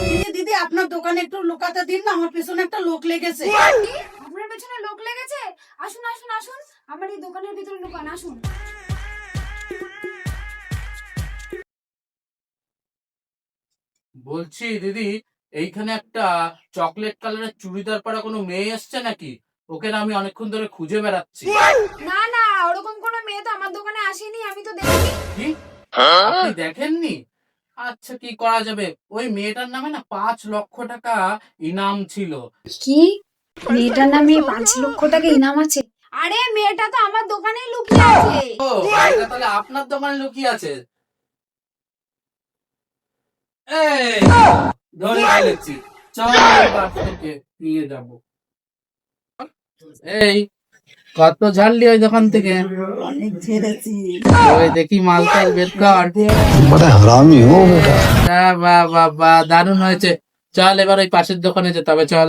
দিদি দিদি আপনার দোকানে একটু লুকাতে দিন না, আমার পেছনে একটা লোক লেগেছে। আপনার পেছনে লোক লেগেছে? আসুন আসুন আসুন, আমার এই দোকানের ভিতরে লুকান, আসুন। বলছি দিদি, এইখানে একটা চকলেট কালারের চুড়িদার পরা কোনো মেয়ে এসছে নাকি? ওকে না আমি অনেকক্ষণ ধরে খুঁজে বেড়াচ্ছি। না না, ওরকম কোনো মেয়ে তো আমার দোকানে আসেনি, আমি তো দেখিনি। কি, আপনি দেখেননি? আচ্ছা, কি করা যাবে, ওই মেয়েটার নামে না 5 লক্ষ টাকা ইনাম ছিল। কি? মেয়েটার নামে 5 লক্ষ টাকা ইনাম আছে? আরে মেয়েটা তো আমার দোকানেই লুকিয়ে আছে। ও, এটা তাহলে আপনার দোকানে লুকিয়ে আছে। এই ধরে ফেলেছি, চল এবার থেকে নিয়ে যাবো। এই, কত ঝাড়লি ওই দোকান থেকে? অনেক ঝেড়েছি। ওই দেখি মালটাল বের কর। बड़ा हरामी हो बेटा। বাহ বাহ বাহ, দারুণ হয়েছে। চল এবার ওই পাশের দোকানে যেতে হবে, চল।